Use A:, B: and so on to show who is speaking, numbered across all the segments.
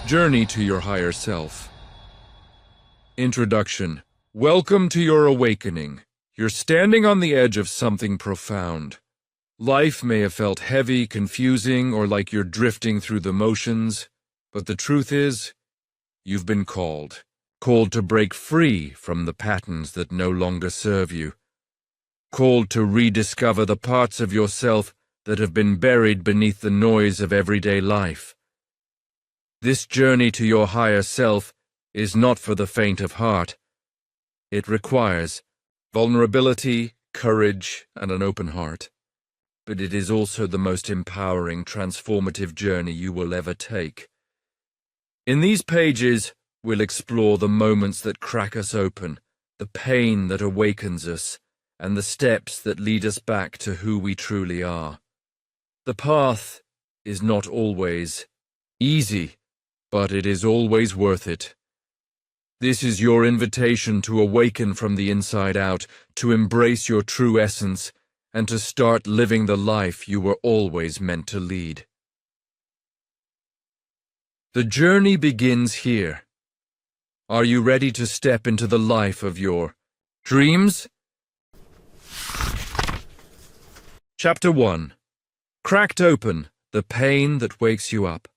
A: Journey to your higher self. Introduction. Welcome to your awakening. You're standing on the edge of something profound. Life may have felt heavy, confusing, or like you're drifting through the motions, but the truth is, you've been called. Called to break free from the patterns that no longer serve you. Called to rediscover the parts of yourself that have been buried beneath the noise of everyday life. This journey to your higher self is not for the faint of heart. It requires vulnerability, courage, and an open heart. But it is also the most empowering, transformative journey you will ever take. In these pages, we'll explore the moments that crack us open, the pain that awakens us, and the steps that lead us back to who we truly are. The path is not always easy, but it is always worth it. This is your invitation to awaken from the inside out, to embrace your true essence, and to start living the life you were always meant to lead. The journey begins here. Are you ready to step into the life of your dreams? Chapter 1. Cracked open, the pain that wakes you up.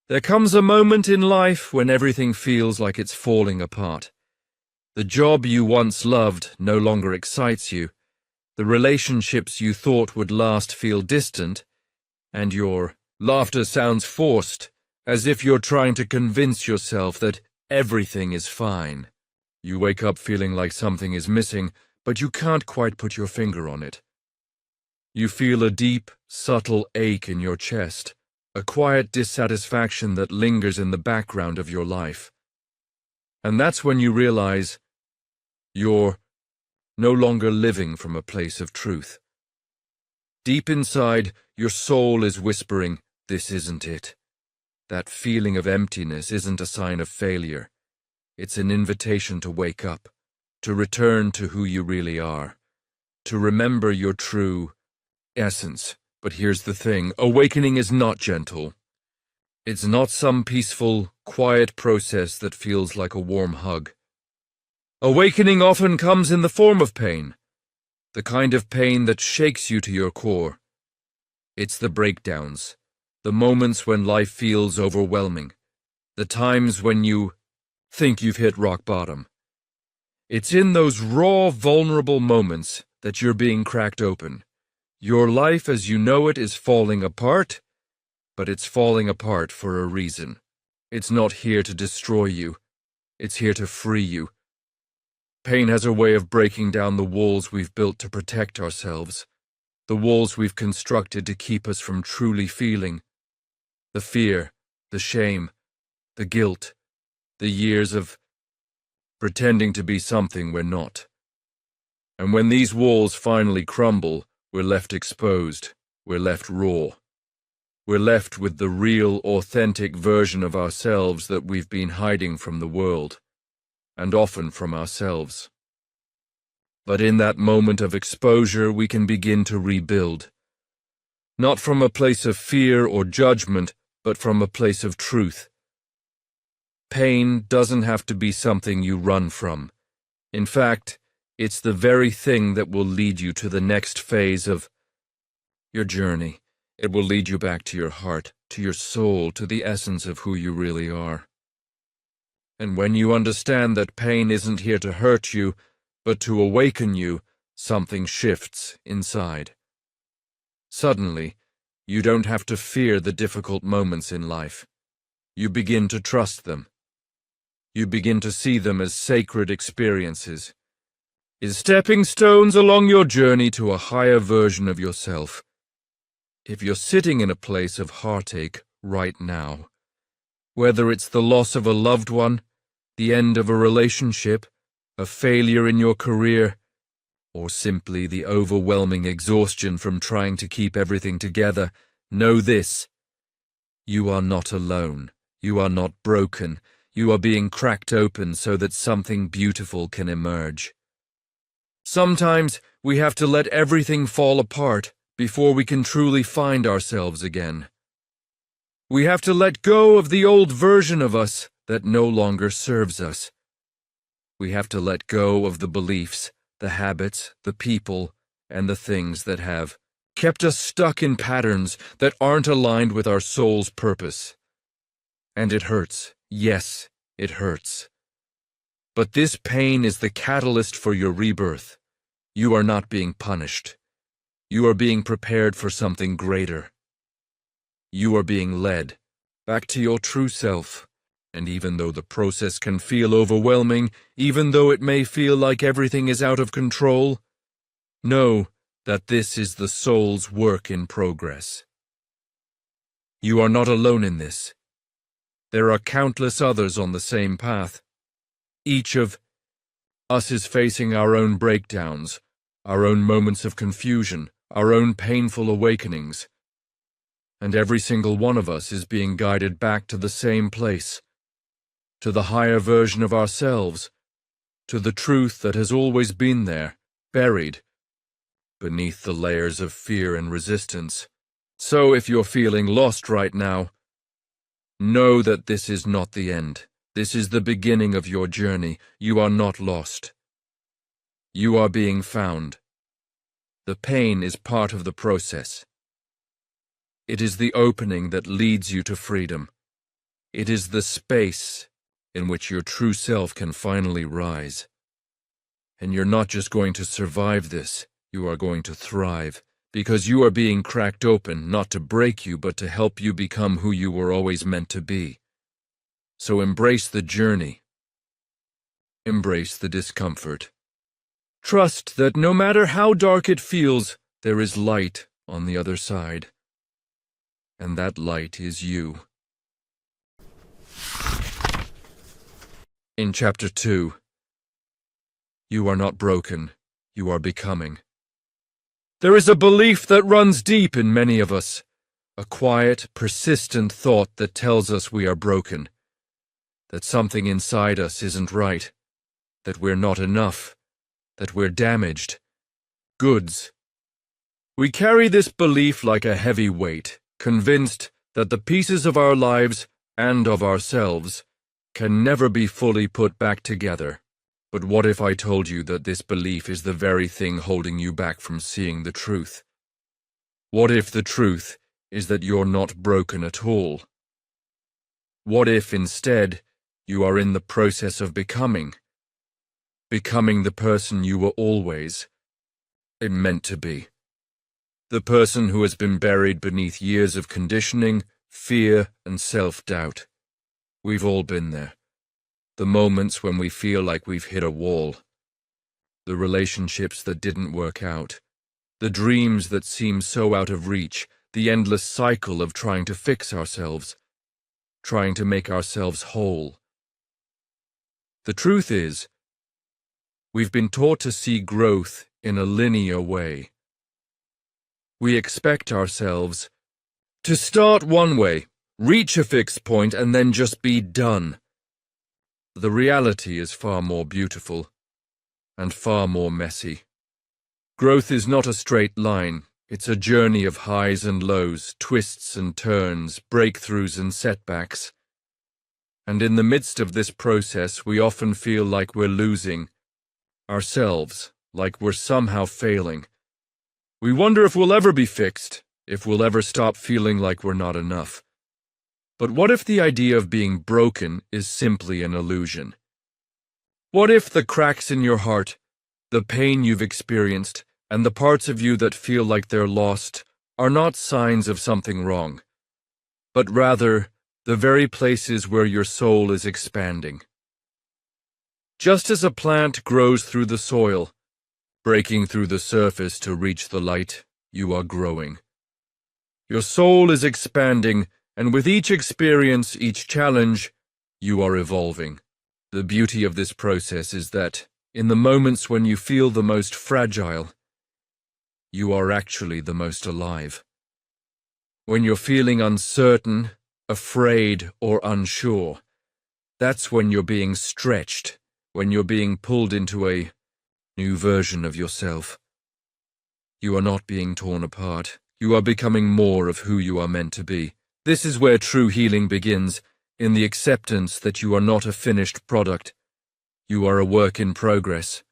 A: There comes a moment in life when everything feels like it's falling apart. The job you once loved no longer excites you. The relationships you thought would last feel distant, and your laughter sounds forced, as if you're trying to convince yourself that everything is fine. You wake up feeling like something is missing, but you can't quite put your finger on it. You feel a deep, subtle ache in your chest, a quiet dissatisfaction that lingers in the background of your life. And that's when you realize you're no longer living from a place of truth. Deep inside, your soul is whispering, "This isn't it." That feeling of emptiness isn't a sign of failure. It's an invitation to wake up, to return to who you really are, to remember your true essence. But here's the thing, awakening is not gentle. It's not some peaceful, quiet process that feels like a warm hug. Awakening often comes in the form of pain, the kind of pain that shakes you to your core. It's the breakdowns, the moments when life feels overwhelming, the times when you think you've hit rock bottom. It's in those raw, vulnerable moments that you're being cracked open. Your life as you know it is falling apart, but it's falling apart for a reason. It's not here to destroy you. It's here to free you. Pain has a way of breaking down the walls we've built to protect ourselves, the walls we've constructed to keep us from truly feeling. The fear, the shame, the guilt, the years of pretending to be something we're not. And when these walls finally crumble, we're left exposed, we're left raw. We're left with the real, authentic version of ourselves that we've been hiding from the world, and often from ourselves. But in that moment of exposure, we can begin to rebuild. Not from a place of fear or judgment, but from a place of truth. Pain doesn't have to be something you run from. In fact, it's the very thing that will lead you to the next phase of your journey. It will lead you back to your heart, to your soul, to the essence of who you really are. And when you understand that pain isn't here to hurt you, but to awaken you, something shifts inside. Suddenly, you don't have to fear the difficult moments in life. You begin to trust them. You begin to see them as sacred experiences, as stepping stones along your journey to a higher version of yourself. If you're sitting in a place of heartache right now, whether it's the loss of a loved one, the end of a relationship, a failure in your career, or simply the overwhelming exhaustion from trying to keep everything together, know this: you are not alone. You are not broken. You are being cracked open so that something beautiful can emerge. Sometimes we have to let everything fall apart before we can truly find ourselves again. We have to let go of the old version of us that no longer serves us. We have to let go of the beliefs, the habits, the people, and the things that have kept us stuck in patterns that aren't aligned with our soul's purpose. And it hurts. Yes, it hurts. But this pain is the catalyst for your rebirth. You are not being punished. You are being prepared for something greater. You are being led back to your true self. And even though the process can feel overwhelming, even though it may feel like everything is out of control, know that this is the soul's work in progress. You are not alone in this. There are countless others on the same path. Each of us is facing our own breakdowns, our own moments of confusion, our own painful awakenings. And every single one of us is being guided back to the same place, to the higher version of ourselves, to the truth that has always been there, buried beneath the layers of fear and resistance. So if you're feeling lost right now, know that this is not the end. This is the beginning of your journey. You are not lost. You are being found. The pain is part of the process. It is the opening that leads you to freedom. It is the space in which your true self can finally rise. And you're not just going to survive this, you are going to thrive, because you are being cracked open, not to break you, but to help you become who you were always meant to be. So embrace the journey. Embrace the discomfort. Trust that no matter how dark it feels, there is light on the other side. And that light is you. In Chapter 2, you are not broken, you are becoming. There is a belief that runs deep in many of us, a quiet, persistent thought that tells us we are broken, that something inside us isn't right, that we're not enough, that we're damaged, goods. We carry this belief like a heavy weight, convinced that the pieces of our lives and of ourselves can never be fully put back together. But what if I told you that this belief is the very thing holding you back from seeing the truth? What if the truth is that you're not broken at all? What if, instead, you are in the process of becoming the person you were always meant to be? The person who has been buried beneath years of conditioning, fear, and self-doubt. We've all been there. The moments when we feel like we've hit a wall. The relationships that didn't work out. The dreams that seem so out of reach. The endless cycle of trying to fix ourselves. Trying to make ourselves whole. The truth is, we've been taught to see growth in a linear way. We expect ourselves to start one way, reach a fixed point, and then just be done. The reality is far more beautiful and far more messy. Growth is not a straight line. It's a journey of highs and lows, twists and turns, breakthroughs and setbacks. And in the midst of this process, we often feel like we're losing ourselves, like we're somehow failing. We wonder if we'll ever be fixed, if we'll ever stop feeling like we're not enough. But what if the idea of being broken is simply an illusion? What if the cracks in your heart, the pain you've experienced, and the parts of you that feel like they're lost are not signs of something wrong, but rather the very places where your soul is expanding? Just as a plant grows through the soil, breaking through the surface to reach the light, you are growing. Your soul is expanding, and with each experience, each challenge, you are evolving. The beauty of this process is that, in the moments when you feel the most fragile, you are actually the most alive. When you're feeling uncertain, afraid, or unsure, that's when you're being stretched, when you're being pulled into a new version of yourself. You are not being torn apart. You are becoming more of who you are meant to be. This is where true healing begins, in the acceptance that you are not a finished product. You are a work in progress.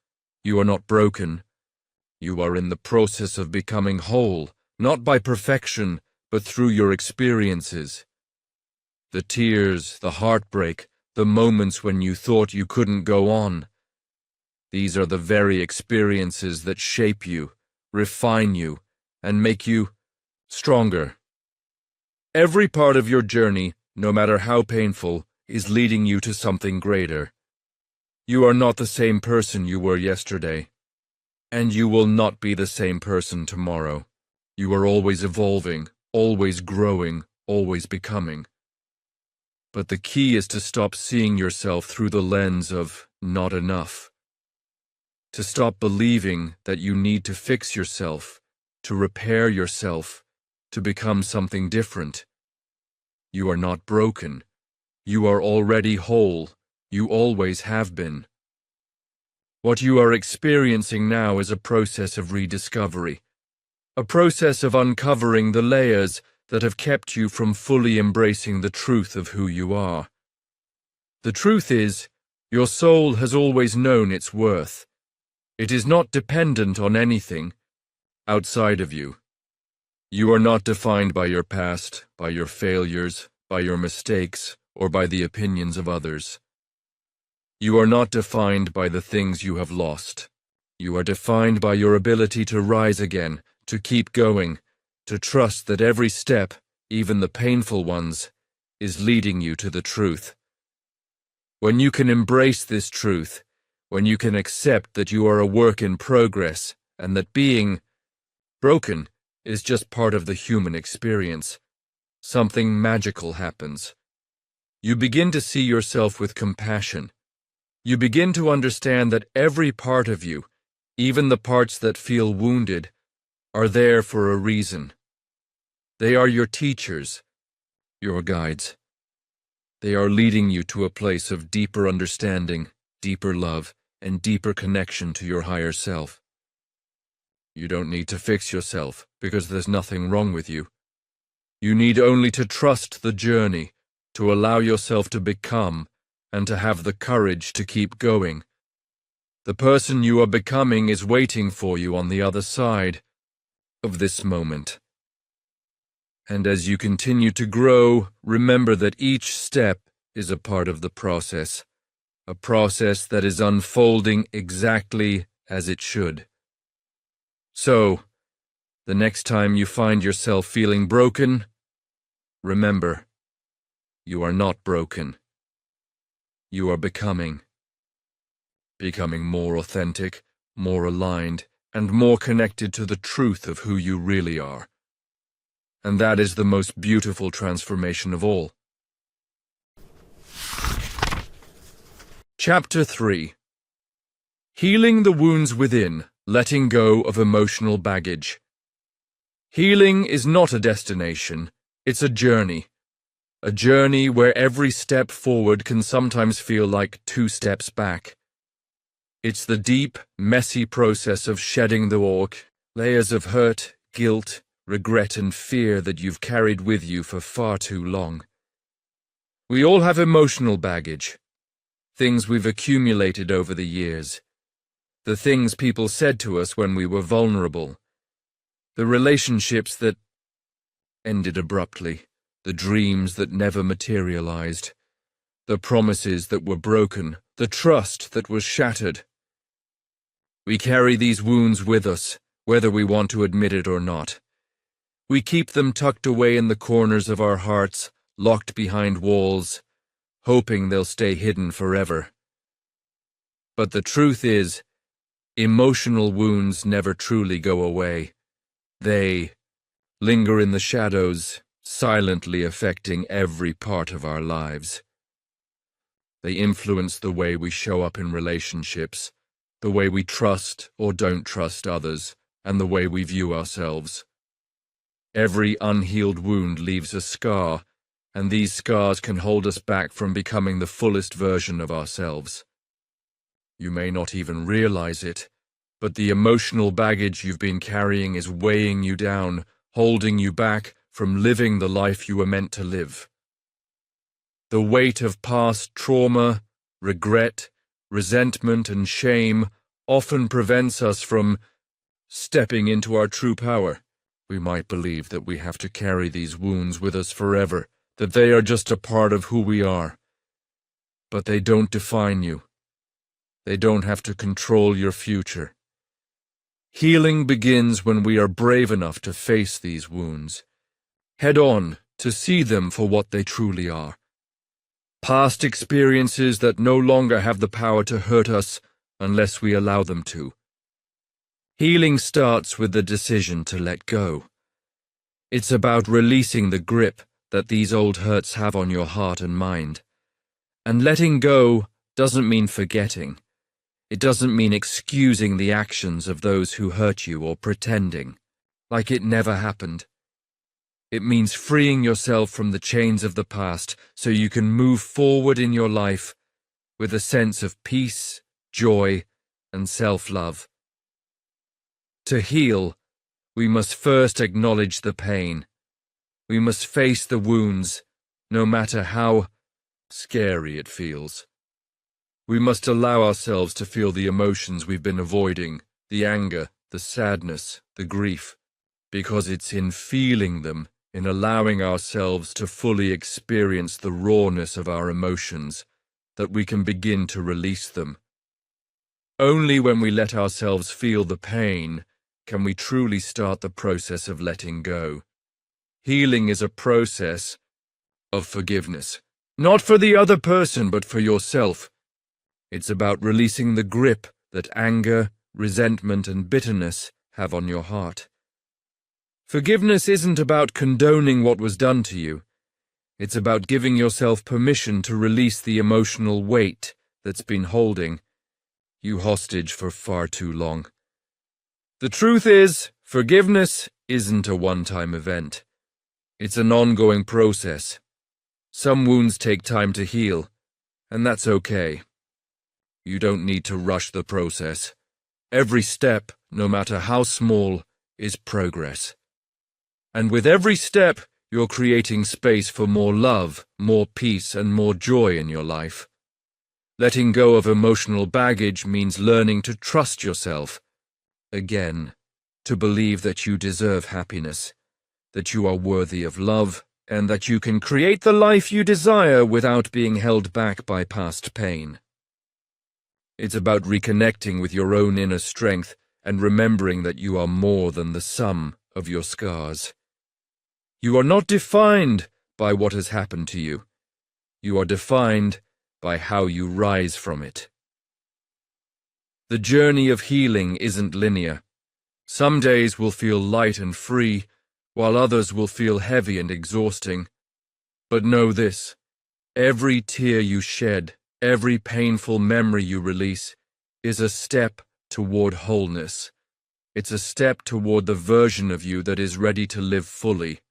A: You are not broken. You are in the process of becoming whole, not by perfection, but through your experiences. The tears, the heartbreak, the moments when you thought you couldn't go on. These are the very experiences that shape you, refine you, and make you stronger. Every part of your journey, no matter how painful, is leading you to something greater. You are not the same person you were yesterday, and you will not be the same person tomorrow. You are always evolving, always growing, always becoming. But the key is to stop seeing yourself through the lens of not enough. To stop believing that you need to fix yourself, to repair yourself, to become something different. You are not broken. You are already whole. You always have been. What you are experiencing now is a process of rediscovery, a process of uncovering the layers that have kept you from fully embracing the truth of who you are. The truth is, your soul has always known its worth. It is not dependent on anything outside of you. You are not defined by your past, by your failures, by your mistakes, or by the opinions of others. You are not defined by the things you have lost. You are defined by your ability to rise again, to keep going, to trust that every step, even the painful ones, is leading you to the truth. When you can embrace this truth, when you can accept that you are a work in progress and that being broken is just part of the human experience, something magical happens. You begin to see yourself with compassion. You begin to understand that every part of you, even the parts that feel wounded, are there for a reason. They are your teachers, your guides. They are leading you to a place of deeper understanding, deeper love, and deeper connection to your higher self. You don't need to fix yourself because there's nothing wrong with you. You need only to trust the journey, to allow yourself to become, and to have the courage to keep going. The person you are becoming is waiting for you on the other side of this moment. And as you continue to grow, remember that each step is a part of the process, a process that is unfolding exactly as it should. So, the next time you find yourself feeling broken, remember, you are not broken. You are becoming more authentic, more aligned, and more connected to the truth of who you really are. And that is the most beautiful transformation of all. Chapter 3. Healing the wounds within, letting go of emotional baggage. Healing is not a destination, it's a journey. A journey where every step forward can sometimes feel like 2 steps back. It's the deep, messy process of shedding the layers of hurt, guilt, regret and fear that you've carried with you for far too long. We all have emotional baggage, things we've accumulated over the years, the things people said to us when we were vulnerable, the relationships that ended abruptly, the dreams that never materialized, the promises that were broken, the trust that was shattered. We carry these wounds with us, whether we want to admit it or not. We keep them tucked away in the corners of our hearts, locked behind walls, hoping they'll stay hidden forever. But the truth is, emotional wounds never truly go away. They linger in the shadows, silently affecting every part of our lives. They influence the way we show up in relationships, the way we trust or don't trust others, and the way we view ourselves. Every unhealed wound leaves a scar, and these scars can hold us back from becoming the fullest version of ourselves. You may not even realize it, but the emotional baggage you've been carrying is weighing you down, holding you back from living the life you were meant to live. The weight of past trauma, regret, resentment, and shame often prevents us from stepping into our true power. We might believe that we have to carry these wounds with us forever, that they are just a part of who we are. But they don't define you. They don't have to control your future. Healing begins when we are brave enough to face these wounds, head on, to see them for what they truly are. Past experiences that no longer have the power to hurt us unless we allow them to. Healing starts with the decision to let go. It's about releasing the grip that these old hurts have on your heart and mind. And letting go doesn't mean forgetting. It doesn't mean excusing the actions of those who hurt you or pretending like it never happened. It means freeing yourself from the chains of the past so you can move forward in your life with a sense of peace, joy, and self-love. To heal, we must first acknowledge the pain. We must face the wounds, no matter how scary it feels. We must allow ourselves to feel the emotions we've been avoiding, the anger, the sadness, the grief, because it's in feeling them, in allowing ourselves to fully experience the rawness of our emotions, that we can begin to release them. Only when we let ourselves feel the pain can we truly start the process of letting go. Healing is a process of forgiveness, not for the other person but for yourself. It's about releasing the grip that anger, resentment, and bitterness have on your heart. Forgiveness isn't about condoning what was done to you. It's about giving yourself permission to release the emotional weight that's been holding you hostage for far too long. The truth is, forgiveness isn't a one-time event. It's an ongoing process. Some wounds take time to heal, and that's okay. You don't need to rush the process. Every step, no matter how small, is progress. And with every step, you're creating space for more love, more peace, and more joy in your life. Letting go of emotional baggage means learning to trust yourself. Again, to believe that you deserve happiness, that you are worthy of love, and that you can create the life you desire without being held back by past pain. It's about reconnecting with your own inner strength and remembering that you are more than the sum of your scars. You are not defined by what has happened to you. You are defined by how you rise from it. The journey of healing isn't linear. Some days will feel light and free, while others will feel heavy and exhausting. But know this: every tear you shed, every painful memory you release, is a step toward wholeness. It's a step toward the version of you that is ready to live fully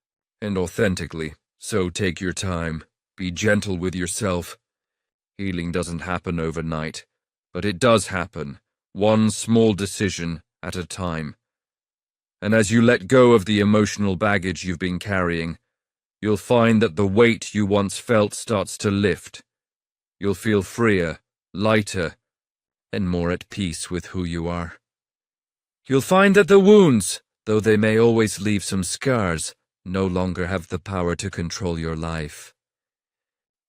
A: and authentically. So take your time. Be gentle with yourself. Healing doesn't happen overnight, but it does happen, one small decision at a time. And as you let go of the emotional baggage you've been carrying, you'll find that the weight you once felt starts to lift. You'll feel freer, lighter, and more at peace with who you are. You'll find that the wounds, though they may always leave some scars, no longer have the power to control your life.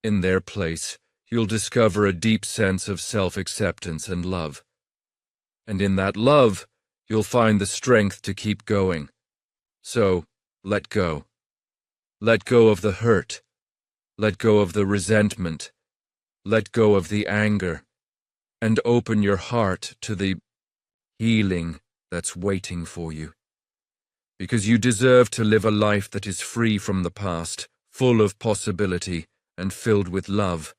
A: In their place, you'll discover a deep sense of self-acceptance and love. And in that love, you'll find the strength to keep going. So, let go. Let go of the hurt. Let go of the resentment. Let go of the anger. And open your heart to the healing that's waiting for you. Because you deserve to live a life that is free from the past, full of possibility, and filled with love.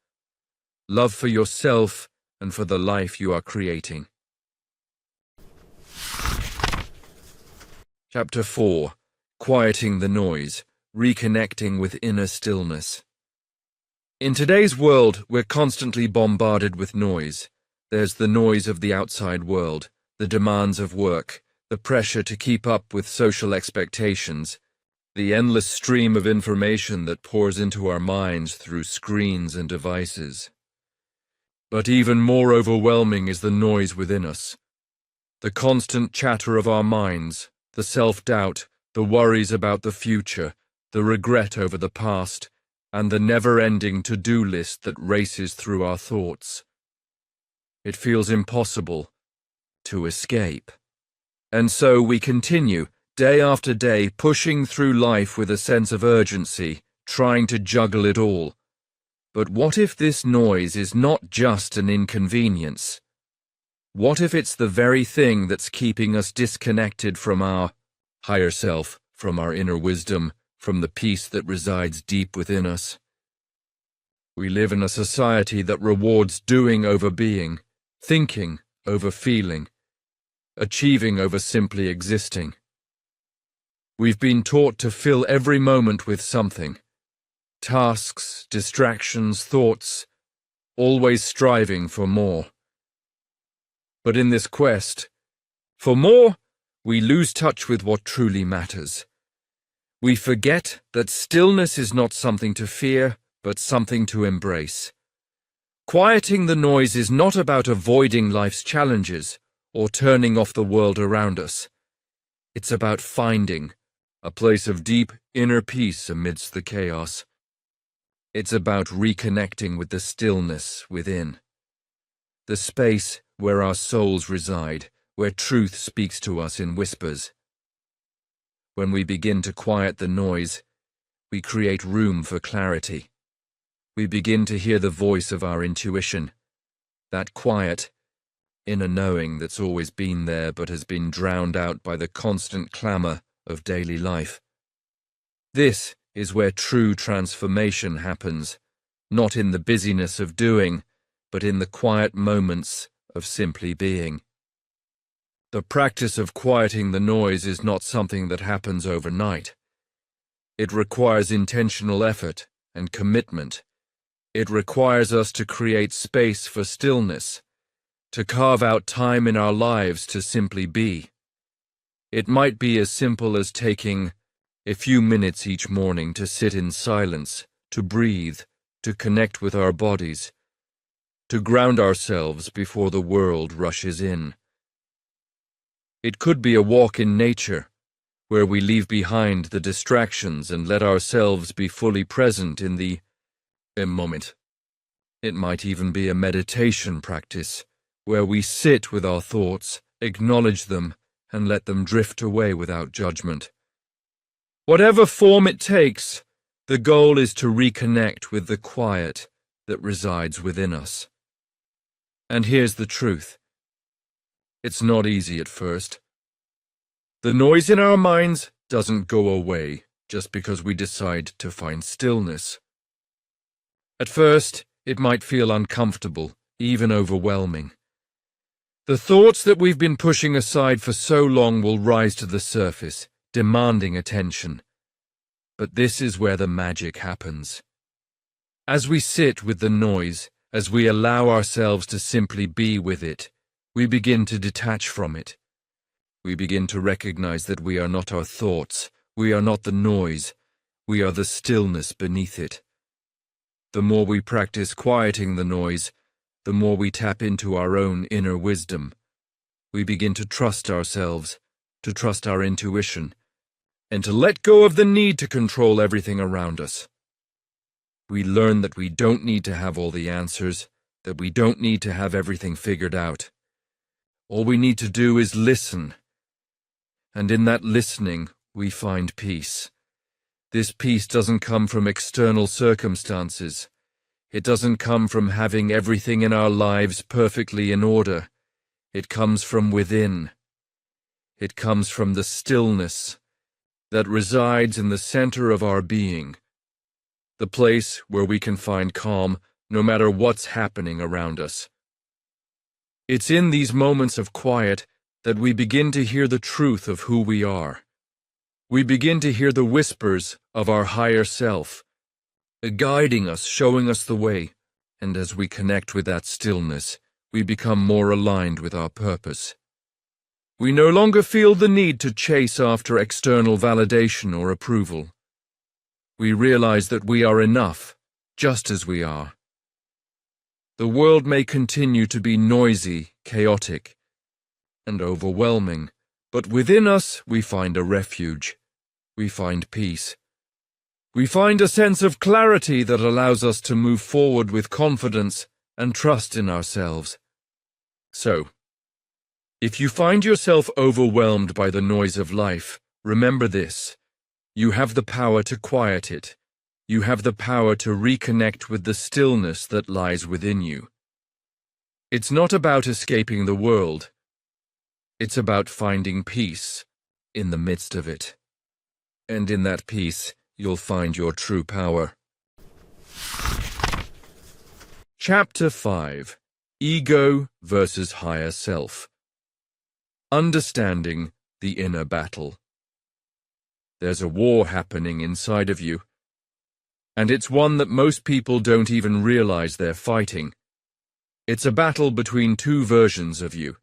A: Love for yourself and for the life you are creating. Chapter 4. Quieting the Noise, Reconnecting with Inner Stillness. In today's world, we're constantly bombarded with noise. There's the noise of the outside world, the demands of work, the pressure to keep up with social expectations, the endless stream of information that pours into our minds through screens and devices. But even more overwhelming is the noise within us. The constant chatter of our minds, the self-doubt, the worries about the future, the regret over the past, and the never-ending to-do list that races through our thoughts. It feels impossible to escape. And so we continue, day after day, pushing through life with a sense of urgency, trying to juggle it all. But what if this noise is not just an inconvenience? What if it's the very thing that's keeping us disconnected from our higher self, from our inner wisdom, from the peace that resides deep within us? We live in a society that rewards doing over being, thinking over feeling, achieving over simply existing. We've been taught to fill every moment with something. Tasks, distractions, thoughts, always striving for more. But in this quest for more, we lose touch with what truly matters. We forget that stillness is not something to fear, but something to embrace. Quieting the noise is not about avoiding life's challenges or turning off the world around us. It's about finding a place of deep inner peace amidst the chaos. It's about reconnecting with the stillness within, the space where our souls reside, where truth speaks to us in whispers. When we begin to quiet the noise, we create room for clarity. We begin to hear the voice of our intuition, that quiet, inner knowing that's always been there but has been drowned out by the constant clamor of daily life. This is where true transformation happens, not in the busyness of doing, but in the quiet moments of simply being. The practice of quieting the noise is not something that happens overnight. It requires intentional effort and commitment. It requires us to create space for stillness, to carve out time in our lives to simply be. It might be as simple as taking a few minutes each morning to sit in silence, to breathe, to connect with our bodies, to ground ourselves before the world rushes in. It could be a walk in nature, where we leave behind the distractions and let ourselves be fully present in the moment. It might even be a meditation practice, where we sit with our thoughts, acknowledge them, and let them drift away without judgment. Whatever form it takes, the goal is to reconnect with the quiet that resides within us. And here's the truth. It's not easy at first. The noise in our minds doesn't go away just because we decide to find stillness. At first, it might feel uncomfortable, even overwhelming. The thoughts that we've been pushing aside for so long will rise to the surface, demanding attention. But this is where the magic happens. As we sit with the noise, as we allow ourselves to simply be with it, we begin to detach from it. We begin to recognize that we are not our thoughts, we are not the noise, we are the stillness beneath it. The more we practice quieting the noise, the more we tap into our own inner wisdom. We begin to trust ourselves, to trust our intuition, and to let go of the need to control everything around us. We learn that we don't need to have all the answers, that we don't need to have everything figured out. All we need to do is listen. And in that listening, we find peace. This peace doesn't come from external circumstances. It doesn't come from having everything in our lives perfectly in order. It comes from within. It comes from the stillness that resides in the center of our being, the place where we can find calm no matter what's happening around us. It's in these moments of quiet that we begin to hear the truth of who we are. We begin to hear the whispers of our higher self, guiding us, showing us the way, and as we connect with that stillness, we become more aligned with our purpose. We no longer feel the need to chase after external validation or approval. We realize that we are enough, just as we are. The world may continue to be noisy, chaotic, and overwhelming, but within us we find a refuge. We find peace. We find a sense of clarity that allows us to move forward with confidence and trust in ourselves. So, if you find yourself overwhelmed by the noise of life, remember this: you have the power to quiet it. You have the power to reconnect with the stillness that lies within you. It's not about escaping the world. It's about finding peace in the midst of it. And in that peace, you'll find your true power. Chapter 5: Ego versus Higher Self. Understanding the inner battle. There's a war happening inside of you, and it's one that most people don't even realize they're fighting. It's a battle between two versions of you,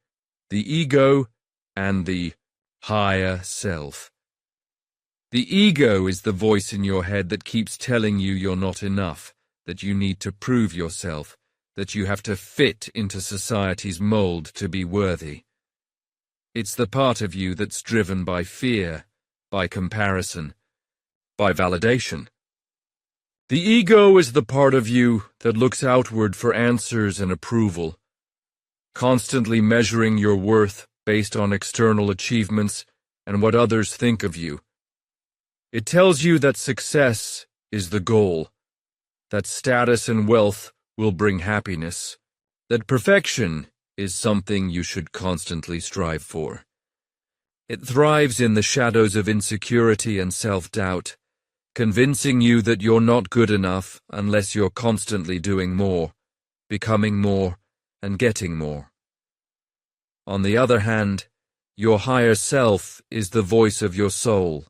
A: the ego and the higher self. The ego is the voice in your head that keeps telling you you're not enough, that you need to prove yourself, that you have to fit into society's mold to be worthy. It's the part of you that's driven by fear, by comparison, by validation. The ego is the part of you that looks outward for answers and approval, constantly measuring your worth based on external achievements and what others think of you. It tells you that success is the goal, that status and wealth will bring happiness, that perfection is something you should constantly strive for. It thrives in the shadows of insecurity and self-doubt, convincing you that you're not good enough unless you're constantly doing more, becoming more, and getting more. On the other hand, your higher self is the voice of your soul,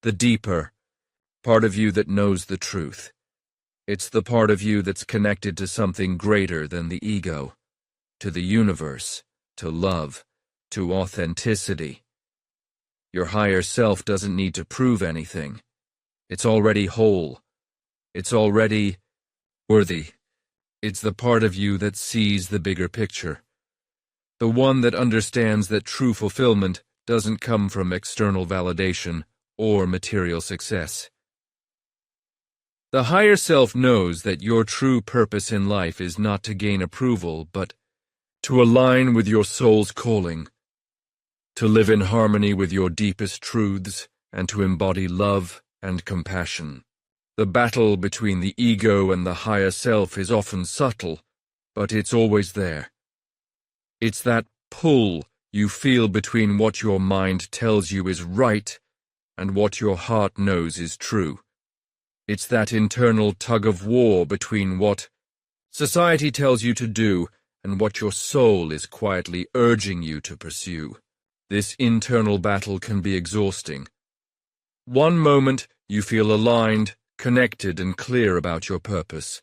A: the deeper part of you that knows the truth. It's the part of you that's connected to something greater than the ego, to the universe, to love, to authenticity. Your higher self doesn't need to prove anything. It's already whole. It's already worthy. It's the part of you that sees the bigger picture. The one that understands that true fulfillment doesn't come from external validation or material success. The higher self knows that your true purpose in life is not to gain approval, but to align with your soul's calling, to live in harmony with your deepest truths, and to embody love and compassion. The battle between the ego and the higher self is often subtle, but it's always there. It's that pull you feel between what your mind tells you is right and what your heart knows is true. It's that internal tug-of-war between what society tells you to do and what your soul is quietly urging you to pursue. This internal battle can be exhausting. One moment, you feel aligned, connected, and clear about your purpose.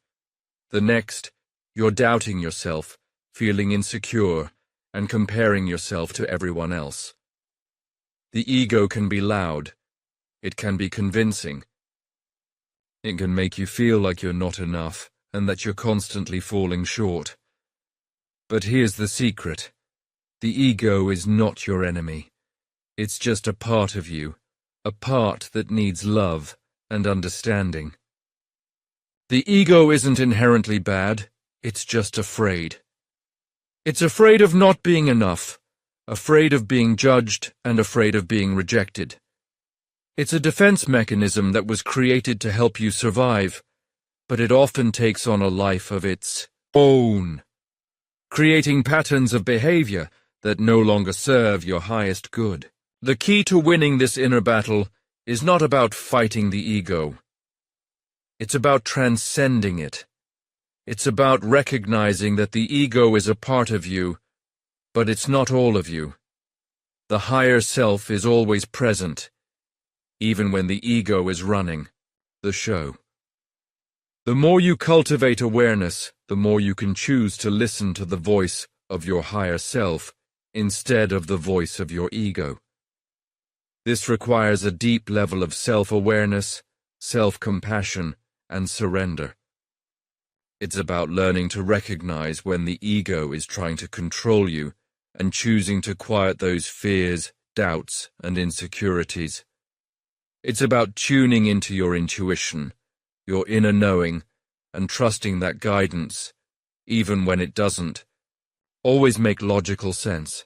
A: The next, you're doubting yourself, feeling insecure, and comparing yourself to everyone else. The ego can be loud. It can be convincing. It can make you feel like you're not enough and that you're constantly falling short. But here's the secret. The ego is not your enemy. It's just a part of you, a part that needs love and understanding. The ego isn't inherently bad, it's just afraid. It's afraid of not being enough, afraid of being judged, and afraid of being rejected. It's a defense mechanism that was created to help you survive, but it often takes on a life of its own, creating patterns of behavior that no longer serve your highest good. The key to winning this inner battle is not about fighting the ego. It's about transcending it. It's about recognizing that the ego is a part of you, but it's not all of you. The higher self is always present, even when the ego is running the show. The more you cultivate awareness, the more you can choose to listen to the voice of your higher self instead of the voice of your ego. This requires a deep level of self-awareness, self-compassion, and surrender. It's about learning to recognize when the ego is trying to control you and choosing to quiet those fears, doubts, and insecurities. It's about tuning into your intuition, your inner knowing, and trusting that guidance, even when it doesn't, always make logical sense.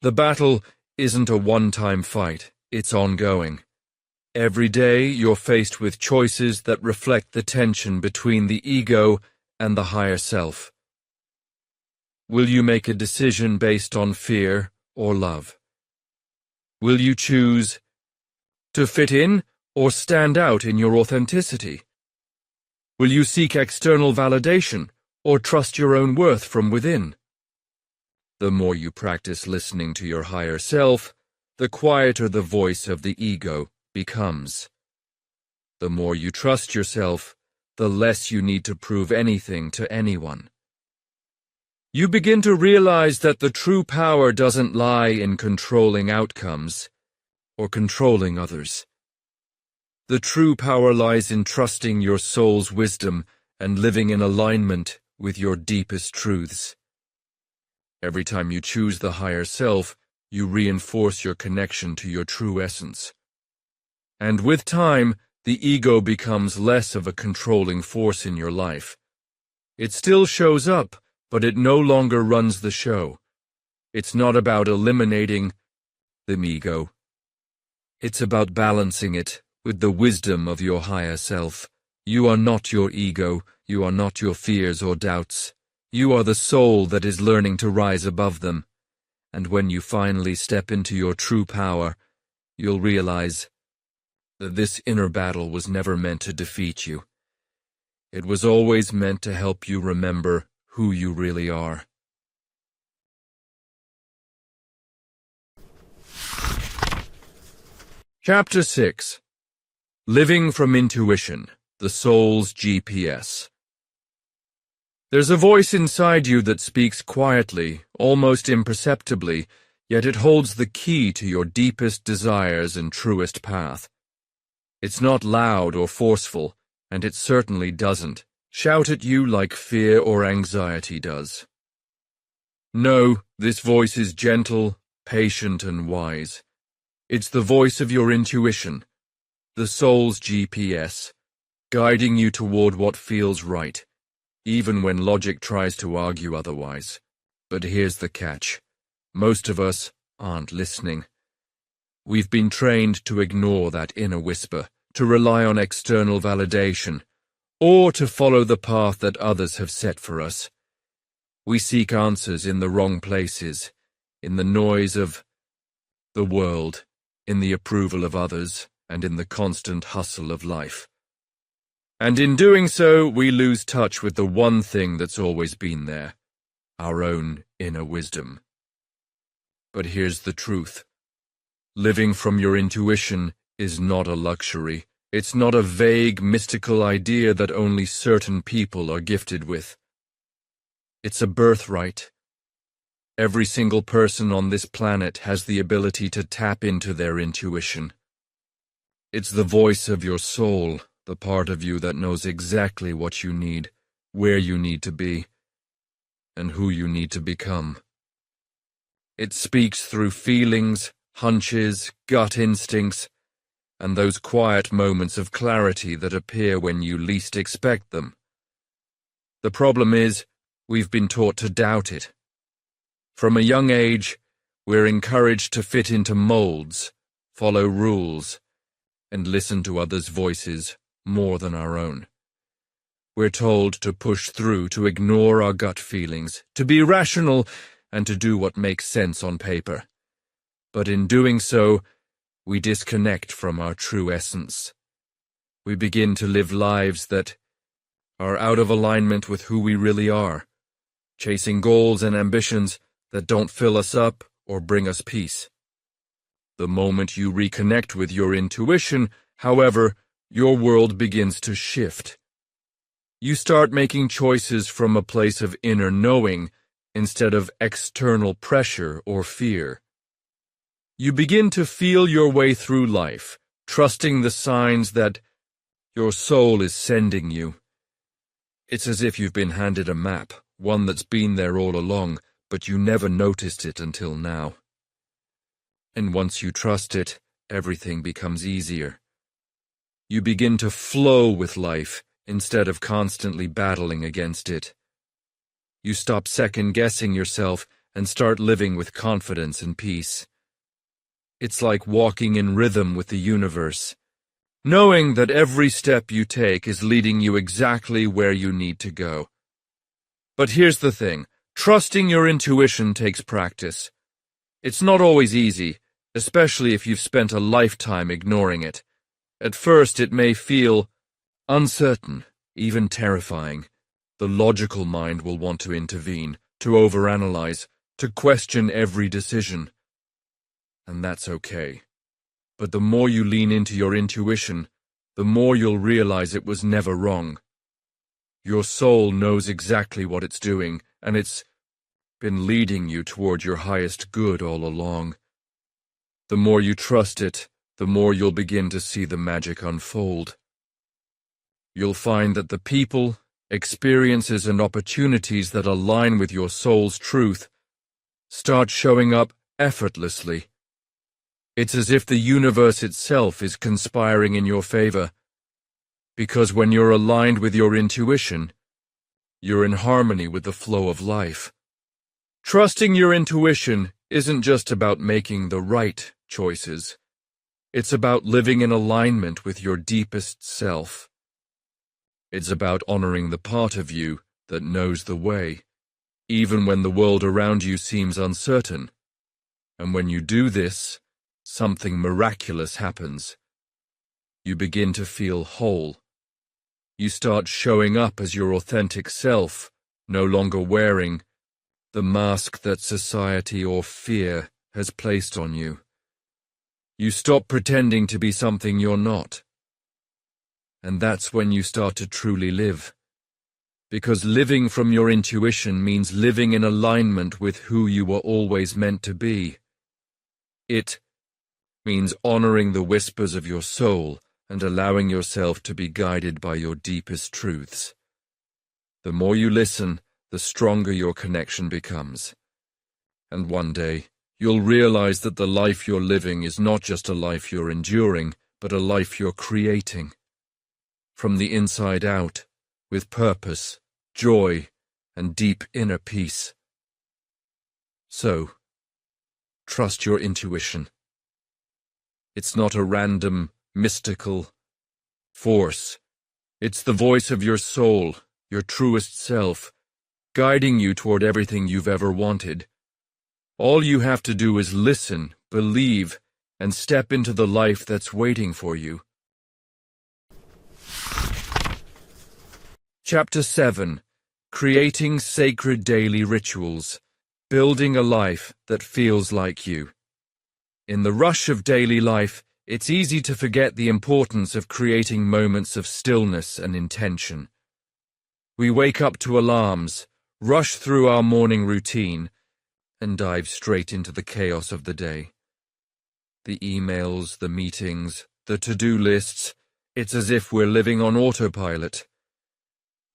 A: The battle isn't a one-time fight, it's ongoing. Every day you're faced with choices that reflect the tension between the ego and the higher self. Will you make a decision based on fear or love? Will you choose to fit in or stand out in your authenticity? Will you seek external validation or trust your own worth from within? The more you practice listening to your higher self, the quieter the voice of the ego becomes. The more you trust yourself, the less you need to prove anything to anyone. You begin to realize that the true power doesn't lie in controlling outcomes or controlling others. The true power lies in trusting your soul's wisdom and living in alignment with your deepest truths. Every time you choose the higher self, you reinforce your connection to your true essence. And with time, the ego becomes less of a controlling force in your life. It still shows up, but it no longer runs the show. It's not about eliminating the ego. It's about balancing it with the wisdom of your higher self. You are not your ego, you are not your fears or doubts. You are the soul that is learning to rise above them. And when you finally step into your true power, you'll realize that this inner battle was never meant to defeat you. It was always meant to help you remember who you really are. Chapter 6. Living from Intuition, the Soul's GPS. There's a voice inside you that speaks quietly, almost imperceptibly, yet it holds the key to your deepest desires and truest path. It's not loud or forceful, and it certainly doesn't shout at you like fear or anxiety does. No, this voice is gentle, patient, and wise. It's the voice of your intuition, the soul's GPS, guiding you toward what feels right, even when logic tries to argue otherwise. But here's the catch. Most of us aren't listening. We've been trained to ignore that inner whisper, to rely on external validation, or to follow the path that others have set for us. We seek answers in the wrong places, in the noise of the world, in the approval of others, and in the constant hustle of life. And in doing so, we lose touch with the one thing that's always been there, our own inner wisdom. But here's the truth. Living from your intuition is not a luxury. It's not a vague, mystical idea that only certain people are gifted with. It's a birthright. Every single person on this planet has the ability to tap into their intuition. It's the voice of your soul, the part of you that knows exactly what you need, where you need to be, and who you need to become. It speaks through feelings, hunches, gut instincts, and those quiet moments of clarity that appear when you least expect them. The problem is, we've been taught to doubt it. From a young age, we're encouraged to fit into molds, follow rules, and listen to others' voices more than our own. We're told to push through, to ignore our gut feelings, to be rational, and to do what makes sense on paper. But in doing so, we disconnect from our true essence. We begin to live lives that are out of alignment with who we really are, chasing goals and ambitions that don't fill us up or bring us peace. The moment you reconnect with your intuition, however, your world begins to shift. You start making choices from a place of inner knowing instead of external pressure or fear. You begin to feel your way through life, trusting the signs that your soul is sending you. It's as if you've been handed a map, one that's been there all along, but you never noticed it until now. And once you trust it, everything becomes easier. You begin to flow with life instead of constantly battling against it. You stop second-guessing yourself and start living with confidence and peace. It's like walking in rhythm with the universe, knowing that every step you take is leading you exactly where you need to go. But here's the thing, trusting your intuition takes practice. It's not always easy, especially if you've spent a lifetime ignoring it. At first it may feel uncertain, even terrifying. The logical mind will want to intervene, to overanalyze, to question every decision. And that's okay. But the more you lean into your intuition, the more you'll realize it was never wrong. Your soul knows exactly what it's doing, and it's been leading you toward your highest good all along. The more you trust it, the more you'll begin to see the magic unfold. You'll find that the people, experiences, and opportunities that align with your soul's truth start showing up effortlessly. It's as if the universe itself is conspiring in your favor, because when you're aligned with your intuition, you're in harmony with the flow of life. Trusting your intuition isn't just about making the right choices. It's about living in alignment with your deepest self. It's about honoring the part of you that knows the way, even when the world around you seems uncertain. And when you do this, something miraculous happens. You begin to feel whole. You start showing up as your authentic self, no longer wearing the mask that society or fear has placed on you. You stop pretending to be something you're not. And that's when you start to truly live. Because living from your intuition means living in alignment with who you were always meant to be. It means honoring the whispers of your soul and allowing yourself to be guided by your deepest truths. The more you listen, the stronger your connection becomes. And one day, you'll realize that the life you're living is not just a life you're enduring, but a life you're creating. From the inside out, with purpose, joy, and deep inner peace. So, trust your intuition. It's not a random, mystical force. It's the voice of your soul, your truest self, guiding you toward everything you've ever wanted. All you have to do is listen, believe, and step into the life that's waiting for you. Chapter 7. Creating Sacred Daily Rituals. Building a Life That Feels Like You. In the rush of daily life, it's easy to forget the importance of creating moments of stillness and intention. We wake up to alarms, rush through our morning routine, and dive straight into the chaos of the day. The emails, the meetings, the to-do lists, it's as if we're living on autopilot.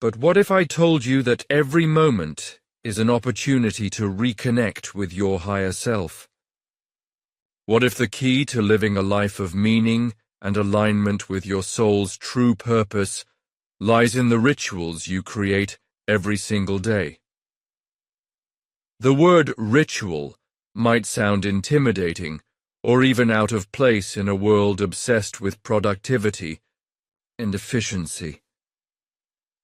A: But what if I told you that every moment is an opportunity to reconnect with your higher self? What if the key to living a life of meaning and alignment with your soul's true purpose lies in the rituals you create every single day? The word ritual might sound intimidating or even out of place in a world obsessed with productivity and efficiency.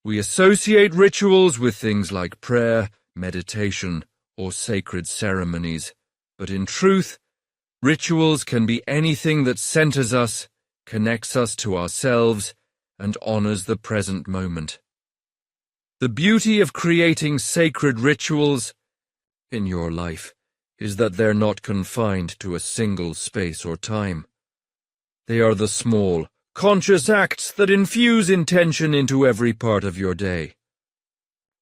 A: We associate rituals with things like prayer, meditation, or sacred ceremonies, but in truth, rituals can be anything that centers us, connects us to ourselves, and honors the present moment. The beauty of creating sacred rituals in your life is that they're not confined to a single space or time. They are the small, conscious acts that infuse intention into every part of your day.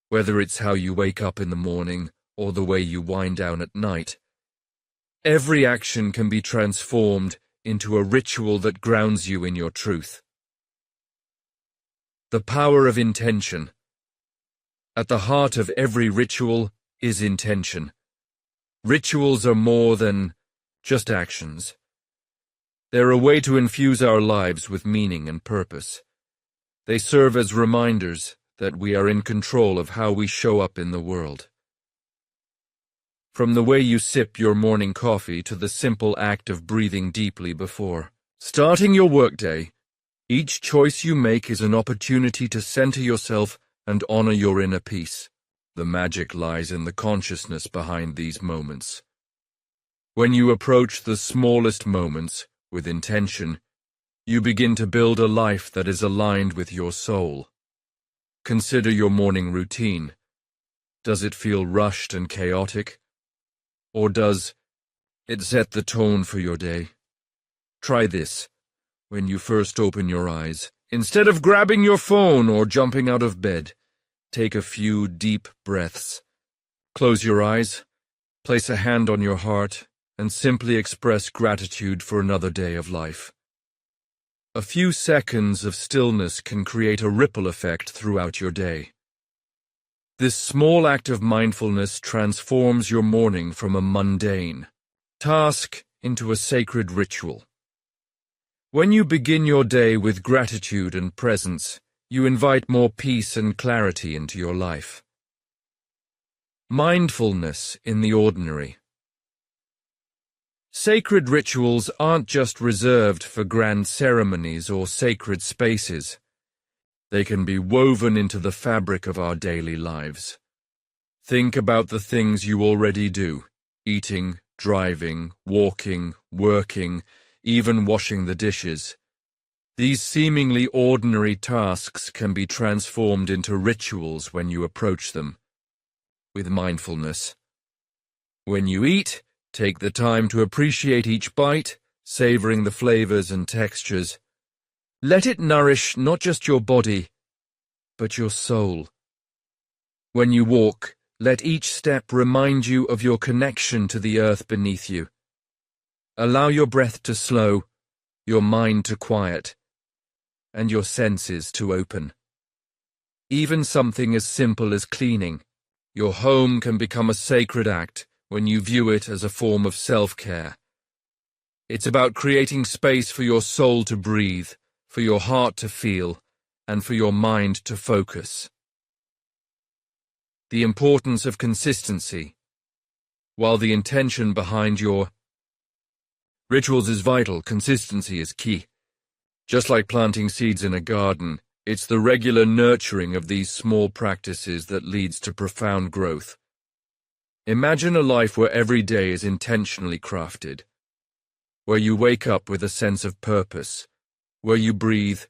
A: Whether it's how you wake up in the morning, or the way you wind down at night. Every action can be transformed into a ritual that grounds you in your truth. The power of intention. At the heart of every ritual is intention. Rituals are more than just actions. They're a way to infuse our lives with meaning and purpose. They serve as reminders that we are in control of how we show up in the world. From the way you sip your morning coffee to the simple act of breathing deeply before starting your workday, each choice you make is an opportunity to center yourself and honor your inner peace. The magic lies in the consciousness behind these moments. When you approach the smallest moments with intention, you begin to build a life that is aligned with your soul. Consider your morning routine. Does it feel rushed and chaotic? Or does it set the tone for your day? Try this. When you first open your eyes, instead of grabbing your phone or jumping out of bed, take a few deep breaths. Close your eyes, place a hand on your heart, and simply express gratitude for another day of life. A few seconds of stillness can create a ripple effect throughout your day. This small act of mindfulness transforms your morning from a mundane task into a sacred ritual. When you begin your day with gratitude and presence, you invite more peace and clarity into your life. Mindfulness in the ordinary. Sacred rituals aren't just reserved for grand ceremonies or sacred spaces. They can be woven into the fabric of our daily lives. Think about the things you already do: eating, driving, walking, working, even washing the dishes. These seemingly ordinary tasks can be transformed into rituals when you approach them with mindfulness. When you eat, take the time to appreciate each bite, savoring the flavors and textures. Let it nourish not just your body, but your soul. When you walk, let each step remind you of your connection to the earth beneath you. Allow your breath to slow, your mind to quiet, and your senses to open. Even something as simple as cleaning your home can become a sacred act when you view it as a form of self-care. It's about creating space for your soul to breathe, for your heart to feel, and for your mind to focus. The importance of consistency. While the intention behind your rituals is vital, consistency is key. Just like planting seeds in a garden, it's the regular nurturing of these small practices that leads to profound growth. Imagine a life where every day is intentionally crafted, where you wake up with a sense of purpose, where you breathe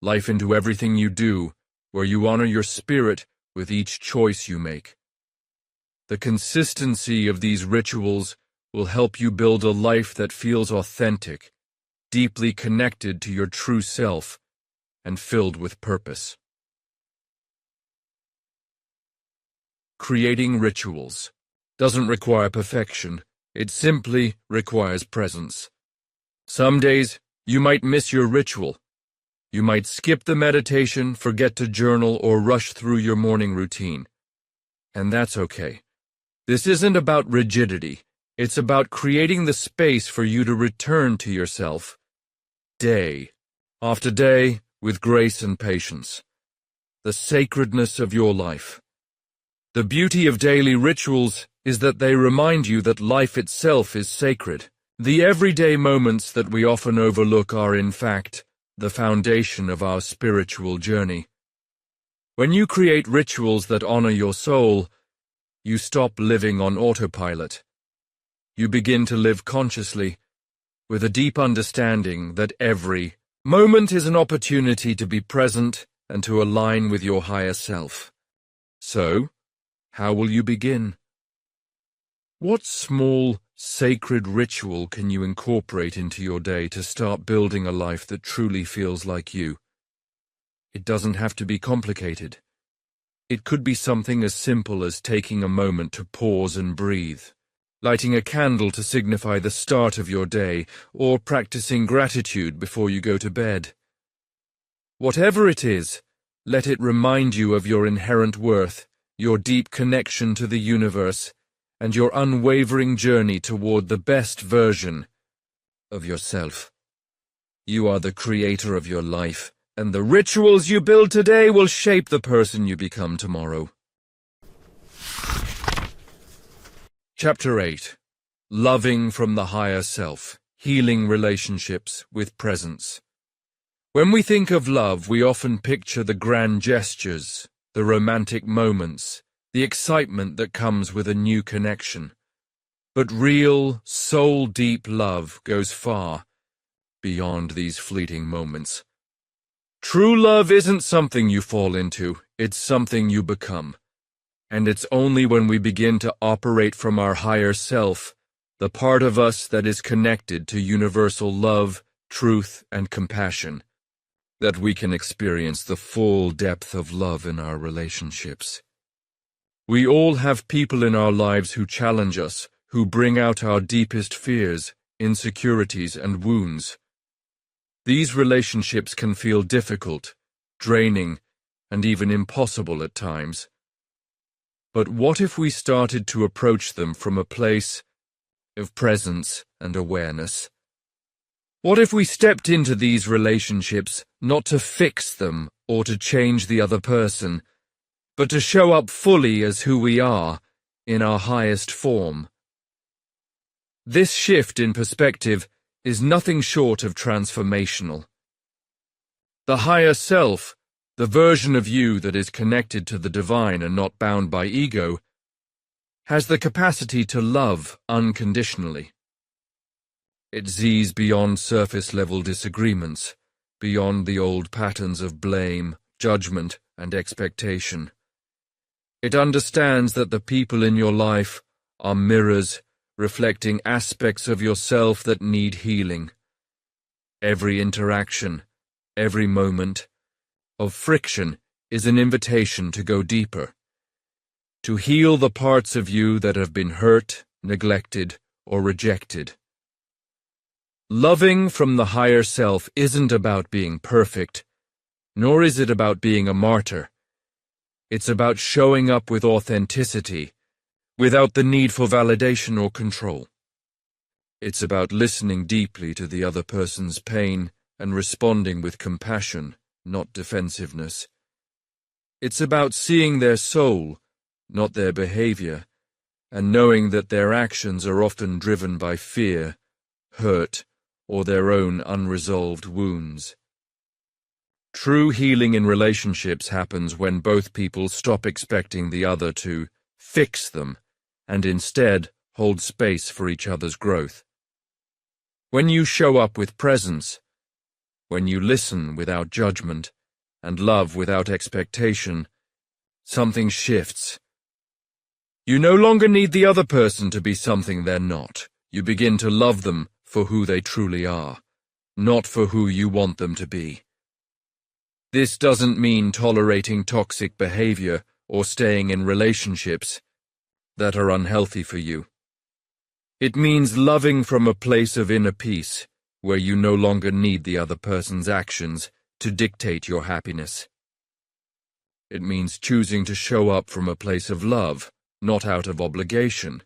A: life into everything you do, where you honor your spirit with each choice you make. The consistency of these rituals will help you build a life that feels authentic, deeply connected to your true self, and filled with purpose. Creating rituals doesn't require perfection, it simply requires presence. Some days, you might miss your ritual. You might skip the meditation, forget to journal, or rush through your morning routine. And that's okay. This isn't about rigidity. It's about creating the space for you to return to yourself, day after day, with grace and patience. The sacredness of your life. The beauty of daily rituals is that they remind you that life itself is sacred. The everyday moments that we often overlook are, in fact, the foundation of our spiritual journey. When you create rituals that honor your soul, you stop living on autopilot. You begin to live consciously, with a deep understanding that every moment is an opportunity to be present and to align with your higher self. So, how will you begin? What small, sacred ritual can you incorporate into your day to start building a life that truly feels like you? It doesn't have to be complicated. It could be something as simple as taking a moment to pause and breathe, lighting a candle to signify the start of your day, or practicing gratitude before you go to bed. Whatever it is, let it remind you of your inherent worth, your deep connection to the universe, and your unwavering journey toward the best version of yourself. You are the creator of your life, and the rituals you build today will shape the person you become tomorrow. Chapter 8. Loving from the Higher Self. Healing Relationships with Presence. When we think of love, we often picture the grand gestures, the romantic moments, the excitement that comes with a new connection. But real, soul-deep love goes far beyond these fleeting moments. True love isn't something you fall into, it's something you become. And it's only when we begin to operate from our higher self, the part of us that is connected to universal love, truth, and compassion, that we can experience the full depth of love in our relationships. We all have people in our lives who challenge us, who bring out our deepest fears, insecurities, and wounds. These relationships can feel difficult, draining, and even impossible at times. But what if we started to approach them from a place of presence and awareness? What if we stepped into these relationships not to fix them or to change the other person, but to show up fully as who we are, in our highest form? This shift in perspective is nothing short of transformational. The higher self, the version of you that is connected to the divine and not bound by ego, has the capacity to love unconditionally. It sees beyond surface-level disagreements, beyond the old patterns of blame, judgment, and expectation. It understands that the people in your life are mirrors reflecting aspects of yourself that need healing. Every interaction, every moment of friction is an invitation to go deeper, to heal the parts of you that have been hurt, neglected, or rejected. Loving from the higher self isn't about being perfect, nor is it about being a martyr. It's about showing up with authenticity, without the need for validation or control. It's about listening deeply to the other person's pain and responding with compassion, not defensiveness. It's about seeing their soul, not their behavior, and knowing that their actions are often driven by fear, hurt, or their own unresolved wounds. True healing in relationships happens when both people stop expecting the other to fix them and instead hold space for each other's growth. When you show up with presence, when you listen without judgment and love without expectation, something shifts. You no longer need the other person to be something they're not. You begin to love them for who they truly are, not for who you want them to be. This doesn't mean tolerating toxic behavior or staying in relationships that are unhealthy for you. It means loving from a place of inner peace, where you no longer need the other person's actions to dictate your happiness. It means choosing to show up from a place of love, not out of obligation,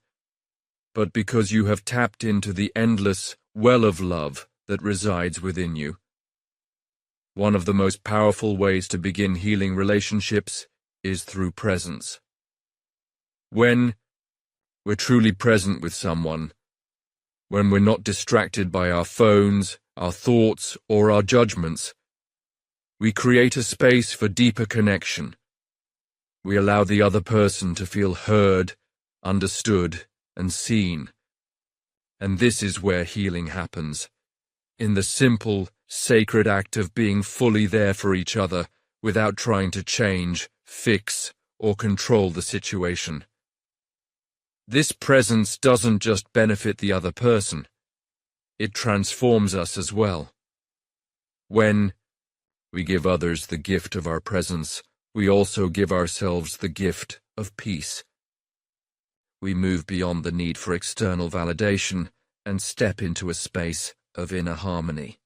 A: but because you have tapped into the endless well of love that resides within you. One of the most powerful ways to begin healing relationships is through presence. When we're truly present with someone, when we're not distracted by our phones, our thoughts, or our judgments, we create a space for deeper connection. We allow the other person to feel heard, understood, and seen. And this is where healing happens, in the simple, sacred act of being fully there for each other without trying to change, fix, or control the situation. This presence doesn't just benefit the other person, it transforms us as well. When we give others the gift of our presence, we also give ourselves the gift of peace. We move beyond the need for external validation and step into a space of inner harmony.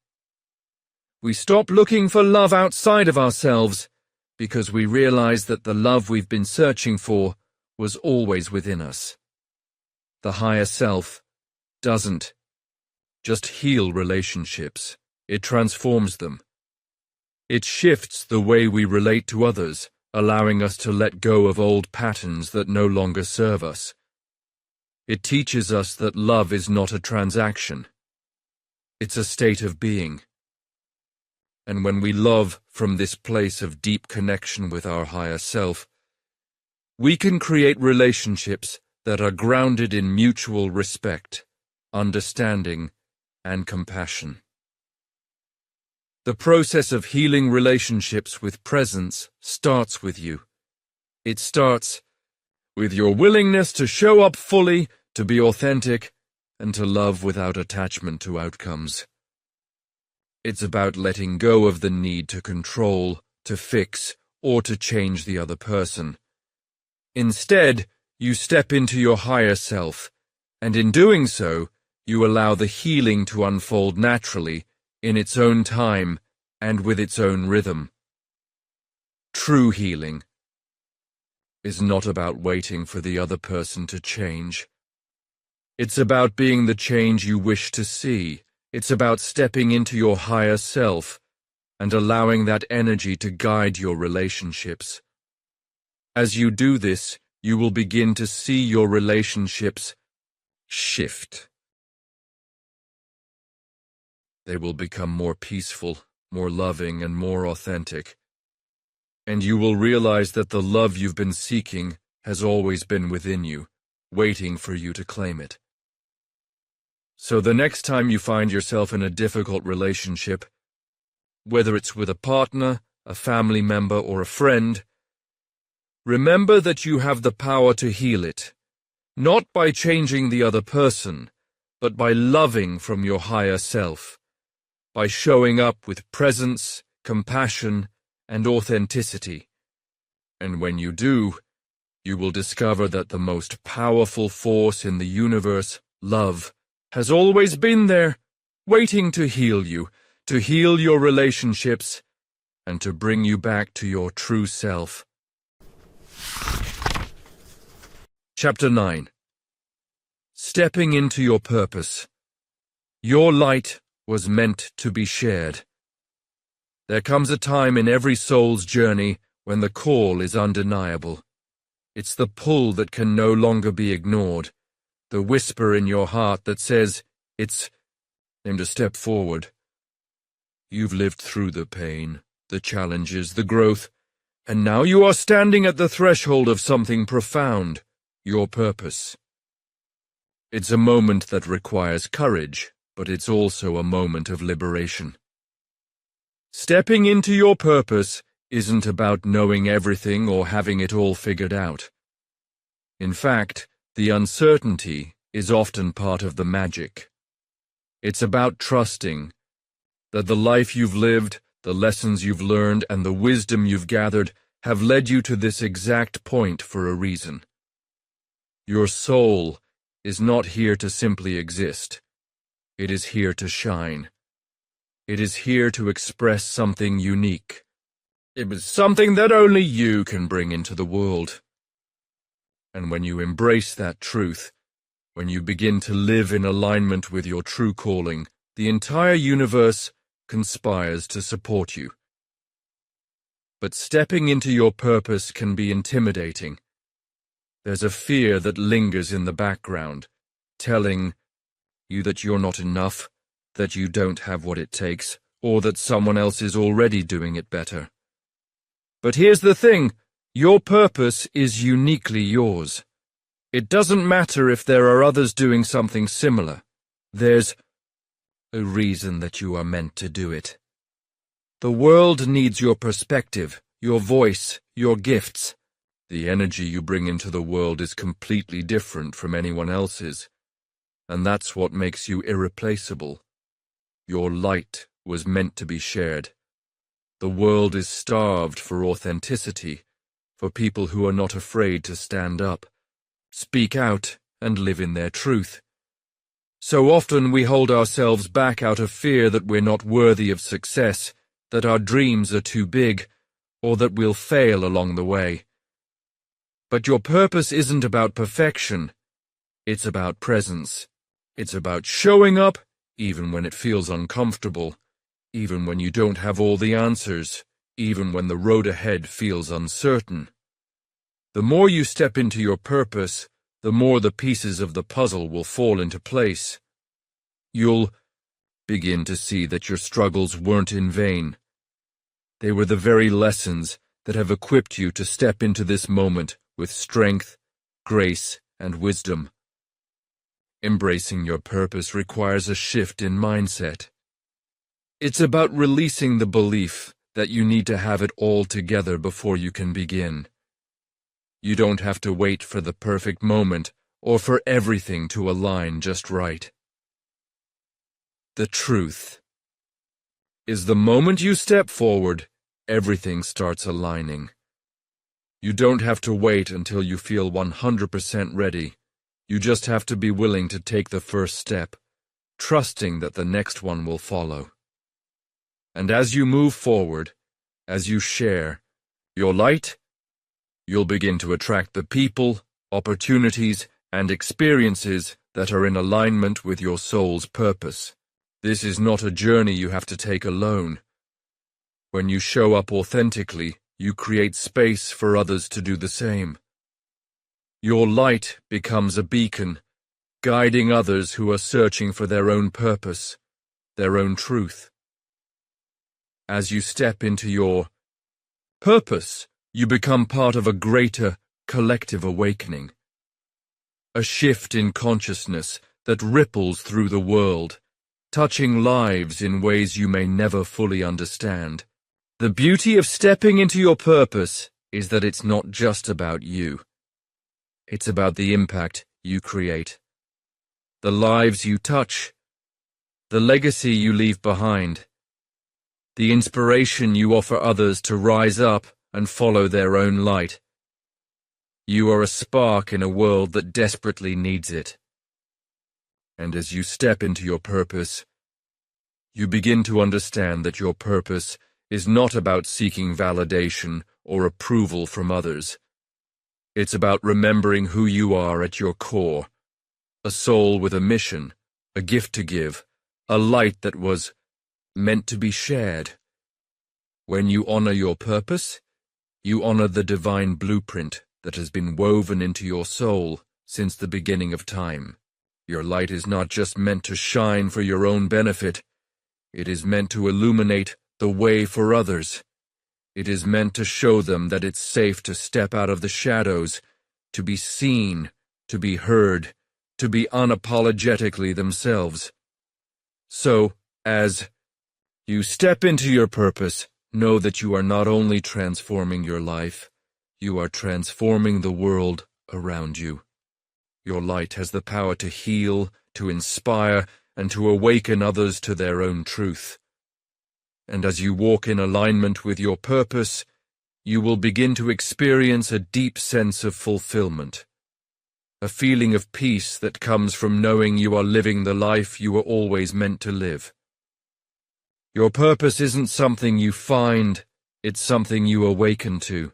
A: We stop looking for love outside of ourselves because we realize that the love we've been searching for was always within us. The higher self doesn't just heal relationships, it transforms them. It shifts the way we relate to others, allowing us to let go of old patterns that no longer serve us. It teaches us that love is not a transaction. It's a state of being. And when we love from this place of deep connection with our higher self, we can create relationships that are grounded in mutual respect, understanding, and compassion. The process of healing relationships with presence starts with you. It starts with your willingness to show up fully, to be authentic, and to love without attachment to outcomes. It's about letting go of the need to control, to fix, or to change the other person. Instead, you step into your higher self, and in doing so, you allow the healing to unfold naturally, in its own time, and with its own rhythm. True healing is not about waiting for the other person to change. It's about being the change you wish to see. It's about stepping into your higher self and allowing that energy to guide your relationships. As you do this, you will begin to see your relationships shift. They will become more peaceful, more loving, and more authentic. And you will realize that the love you've been seeking has always been within you, waiting for you to claim it. So the next time you find yourself in a difficult relationship, whether it's with a partner, a family member, or a friend, remember that you have the power to heal it, not by changing the other person, but by loving from your higher self, by showing up with presence, compassion, and authenticity. And when you do, you will discover that the most powerful force in the universe, love, has always been there, waiting to heal you, to heal your relationships, and to bring you back to your true self. Chapter 9. Stepping into your purpose. Your light was meant to be shared. There comes a time in every soul's journey when the call is undeniable. It's the pull that can no longer be ignored, the whisper in your heart that says, it's time to step forward. You've lived through the pain, the challenges, the growth, and now you are standing at the threshold of something profound, your purpose. It's a moment that requires courage, but it's also a moment of liberation. Stepping into your purpose isn't about knowing everything or having it all figured out. In fact, the uncertainty is often part of the magic. It's about trusting that the life you've lived, the lessons you've learned, and the wisdom you've gathered have led you to this exact point for a reason. Your soul is not here to simply exist. It is here to shine. It is here to express something unique. It was something that only you can bring into the world. And when you embrace that truth, when you begin to live in alignment with your true calling, the entire universe conspires to support you. But stepping into your purpose can be intimidating. There's a fear that lingers in the background, telling you that you're not enough, that you don't have what it takes, or that someone else is already doing it better. But here's the thing, your purpose is uniquely yours. It doesn't matter if there are others doing something similar. There's a reason that you are meant to do it. The world needs your perspective, your voice, your gifts. The energy you bring into the world is completely different from anyone else's, and that's what makes you irreplaceable. Your light was meant to be shared. The world is starved for authenticity, for people who are not afraid to stand up, speak out, and live in their truth. So often we hold ourselves back out of fear that we're not worthy of success, that our dreams are too big, or that we'll fail along the way. But your purpose isn't about perfection. It's about presence. It's about showing up, even when it feels uncomfortable, even when you don't have all the answers, even when the road ahead feels uncertain. The more you step into your purpose, the more the pieces of the puzzle will fall into place. You'll begin to see that your struggles weren't in vain. They were the very lessons that have equipped you to step into this moment with strength, grace, and wisdom. Embracing your purpose requires a shift in mindset. It's about releasing the belief that you need to have it all together before you can begin. You don't have to wait for the perfect moment or for everything to align just right. The truth is, the moment you step forward, everything starts aligning. You don't have to wait until you feel 100% ready. You just have to be willing to take the first step, trusting that the next one will follow. And as you move forward, as you share your light, you'll begin to attract the people, opportunities, and experiences that are in alignment with your soul's purpose. This is not a journey you have to take alone. When you show up authentically, you create space for others to do the same. Your light becomes a beacon, guiding others who are searching for their own purpose, their own truth. As you step into your purpose, you become part of a greater collective awakening. A shift in consciousness that ripples through the world, touching lives in ways you may never fully understand. The beauty of stepping into your purpose is that it's not just about you. It's about the impact you create, the lives you touch, the legacy you leave behind, the inspiration you offer others to rise up and follow their own light. You are a spark in a world that desperately needs it. And as you step into your purpose, you begin to understand that your purpose is not about seeking validation or approval from others. It's about remembering who you are at your core, a soul with a mission, a gift to give, a light that was meant to be shared. When you honor your purpose, you honor the divine blueprint that has been woven into your soul since the beginning of time. Your light is not just meant to shine for your own benefit. It is meant to illuminate the way for others. It is meant to show them that it's safe to step out of the shadows, to be seen, to be heard, to be unapologetically themselves. So, as you step into your purpose, know that you are not only transforming your life, you are transforming the world around you. Your light has the power to heal, to inspire, and to awaken others to their own truth. And as you walk in alignment with your purpose, you will begin to experience a deep sense of fulfillment, a feeling of peace that comes from knowing you are living the life you were always meant to live. Your purpose isn't something you find, it's something you awaken to.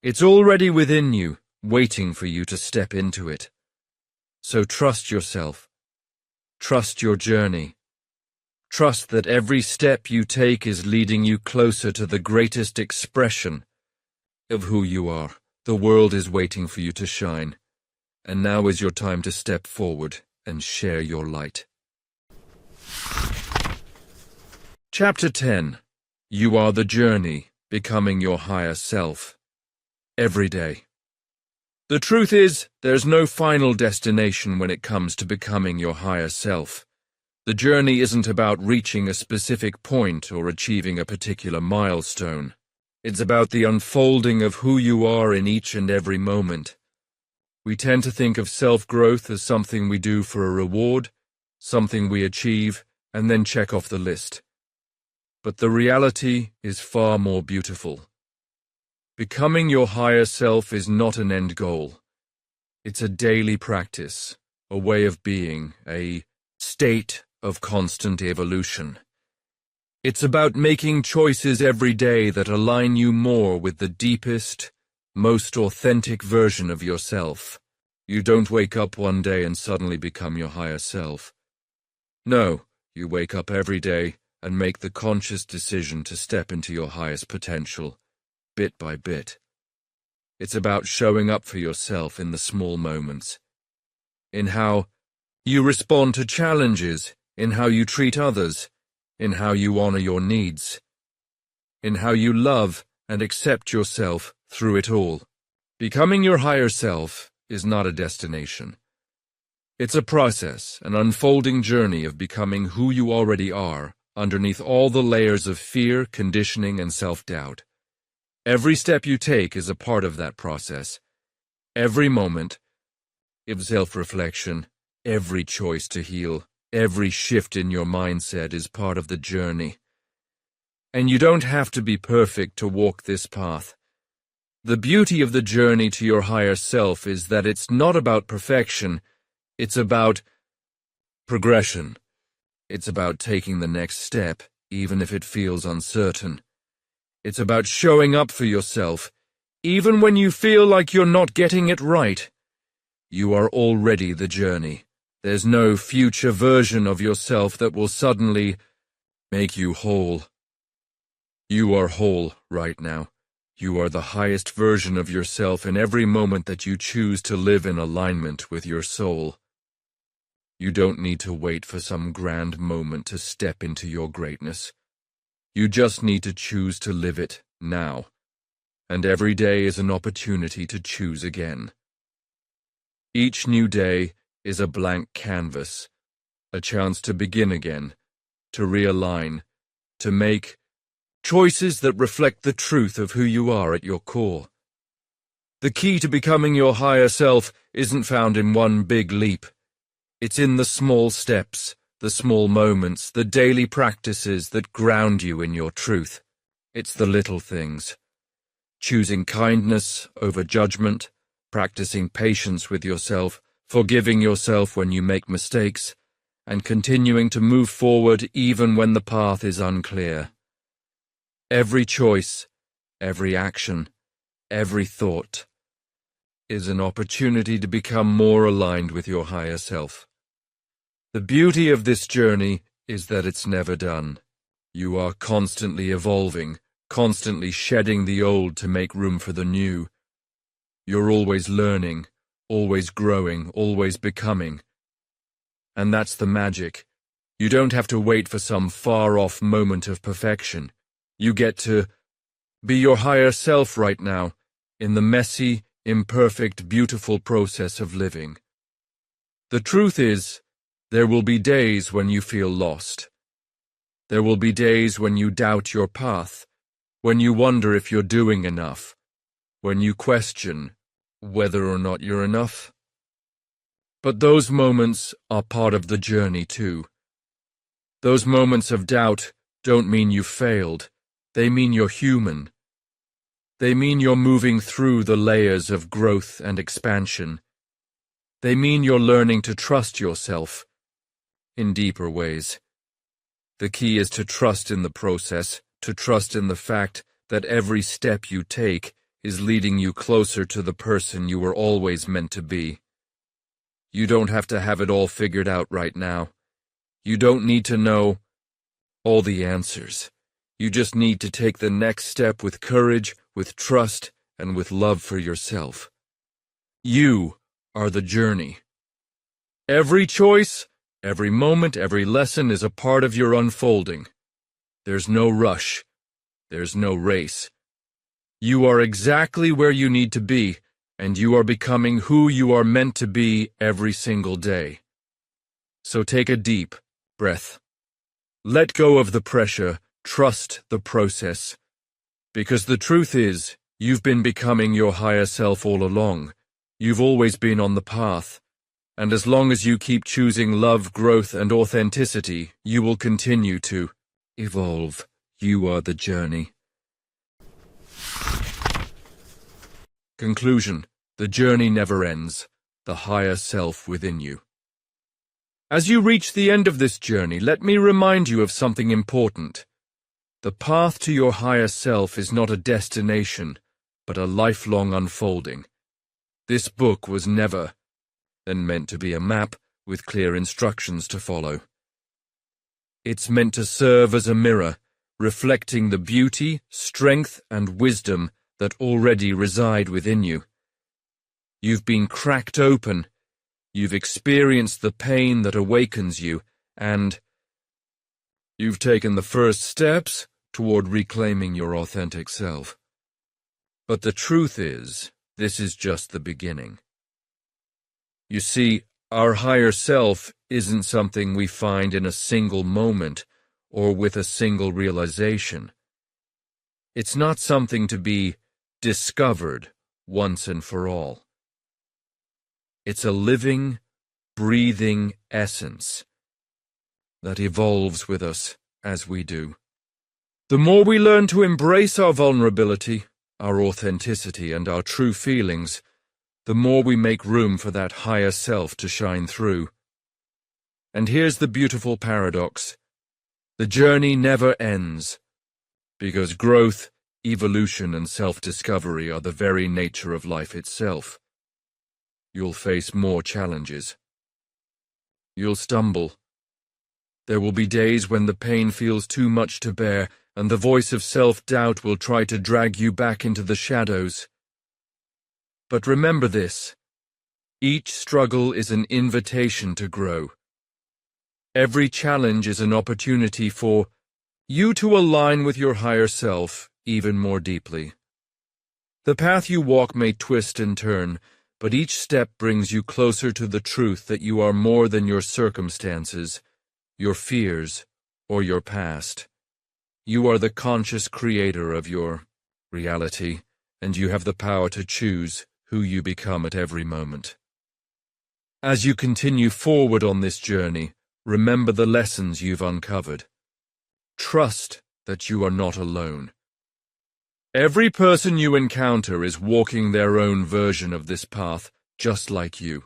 A: It's already within you, waiting for you to step into it. So trust yourself. Trust your journey. Trust that every step you take is leading you closer to the greatest expression of who you are. The world is waiting for you to shine, and now is your time to step forward and share your light. Chapter 10. You are the journey, becoming your higher self. Every day. The truth is, there's no final destination when it comes to becoming your higher self. The journey isn't about reaching a specific point or achieving a particular milestone. It's about the unfolding of who you are in each and every moment. We tend to think of self-growth as something we do for a reward, something we achieve, and then check off the list. but the reality is far more beautiful. Becoming your higher self is not an end goal. It's a daily practice, a way of being, a state of constant evolution. It's about making choices every day that align you more with the deepest, most authentic version of yourself. You don't wake up one day and suddenly become your higher self. No, you wake up every day and make the conscious decision to step into your highest potential, bit by bit. It's about showing up for yourself in the small moments, in how you respond to challenges, in how you treat others, in how you honor your needs, in how you love and accept yourself through it all. Becoming your higher self is not a destination. It's a process, an unfolding journey of becoming who you already are, underneath all the layers of fear, conditioning, and self-doubt. Every step you take is a part of that process. Every moment of self-reflection, every choice to heal, every shift in your mindset is part of the journey. And you don't have to be perfect to walk this path. The beauty of the journey to your higher self is that it's not about perfection, it's about progression. It's about taking the next step, even if it feels uncertain. It's about showing up for yourself, even when you feel like you're not getting it right. You are already the journey. There's no future version of yourself that will suddenly make you whole. You are whole right now. You are the highest version of yourself in every moment that you choose to live in alignment with your soul. You don't need to wait for some grand moment to step into your greatness. You just need to choose to live it now. And every day is an opportunity to choose again. Each new day is a blank canvas, a chance to begin again, to realign, to make choices that reflect the truth of who you are at your core. The key to becoming your higher self isn't found in one big leap. It's in the small steps, the small moments, the daily practices that ground you in your truth. It's the little things. Choosing kindness over judgment, practicing patience with yourself, forgiving yourself when you make mistakes, and continuing to move forward even when the path is unclear. Every choice, every action, every thought is an opportunity to become more aligned with your higher self. The beauty of this journey is that it's never done. You are constantly evolving, constantly shedding the old to make room for the new. You're always learning, always growing, always becoming. And that's the magic. You don't have to wait for some far-off moment of perfection. You get to be your higher self right now, in the messy, imperfect, beautiful process of living. The truth is, there will be days when you feel lost. There will be days when you doubt your path, when you wonder if you're doing enough, when you question whether or not you're enough. But those moments are part of the journey too. Those moments of doubt don't mean you've failed. They mean you're human. They mean you're moving through the layers of growth and expansion. They mean you're learning to trust yourself in deeper ways. The key is to trust in the process, to trust in the fact that every step you take is leading you closer to the person you were always meant to be. You don't have to have it all figured out right now. You don't need to know all the answers. You just need to take the next step with courage, with trust, and with love for yourself. You are the journey. Every choice, every moment, every lesson is a part of your unfolding. There's no rush. There's no race. You are exactly where you need to be, and you are becoming who you are meant to be every single day. So take a deep breath. Let go of the pressure. Trust the process. Because the truth is, you've been becoming your higher self all along. You've always been on the path. And as long as you keep choosing love, growth, and authenticity, you will continue to evolve. You are the journey. Conclusion. The journey never ends. The higher self within you. As you reach the end of this journey, let me remind you of something important. The path to your higher self is not a destination, but a lifelong unfolding. This book was never then meant to be a map with clear instructions to follow. It's meant to serve as a mirror, reflecting the beauty, strength, and wisdom that already reside within you. You've been cracked open, you've experienced the pain that awakens you, and you've taken the first steps toward reclaiming your authentic self. But the truth is, this is just the beginning. You see, our higher self isn't something we find in a single moment or with a single realization. It's not something to be discovered once and for all. It's a living, breathing essence that evolves with us as we do. The more we learn to embrace our vulnerability, our authenticity, and our true feelings, the more we make room for that higher self to shine through. And here's the beautiful paradox. The journey never ends, because growth, evolution, and self-discovery are the very nature of life itself. You'll face more challenges. You'll stumble. There will be days when the pain feels too much to bear, and the voice of self-doubt will try to drag you back into the shadows. But remember this: each struggle is an invitation to grow. Every challenge is an opportunity for you to align with your higher self even more deeply. The path you walk may twist and turn, but each step brings you closer to the truth that you are more than your circumstances, your fears, or your past. You are the conscious creator of your reality, and you have the power to choose who you become at every moment. As you continue forward on this journey, remember the lessons you've uncovered. Trust that you are not alone. Every person you encounter is walking their own version of this path, just like you.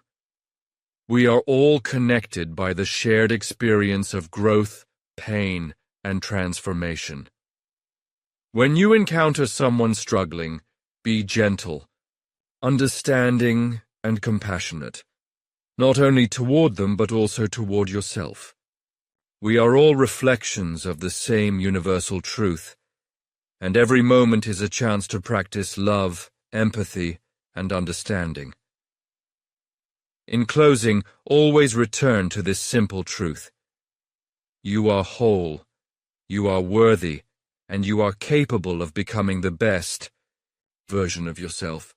A: We are all connected by the shared experience of growth, pain, and transformation. When you encounter someone struggling, be gentle, understanding, and compassionate, not only toward them but also toward yourself. We are all reflections of the same universal truth, and every moment is a chance to practice love, empathy, and understanding. In closing, always return to this simple truth. You are whole, you are worthy, and you are capable of becoming the best version of yourself.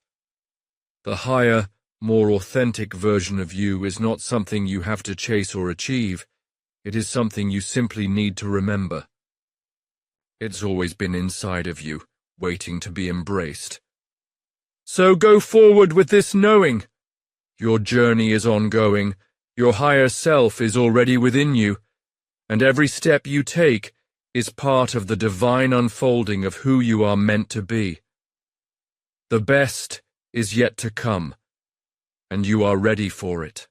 A: The higher, more authentic version of you is not something you have to chase or achieve. It is something you simply need to remember. It's always been inside of you, waiting to be embraced. So go forward with this knowing. Your journey is ongoing, your higher self is already within you, and every step you take is part of the divine unfolding of who you are meant to be. The best is yet to come, and you are ready for it.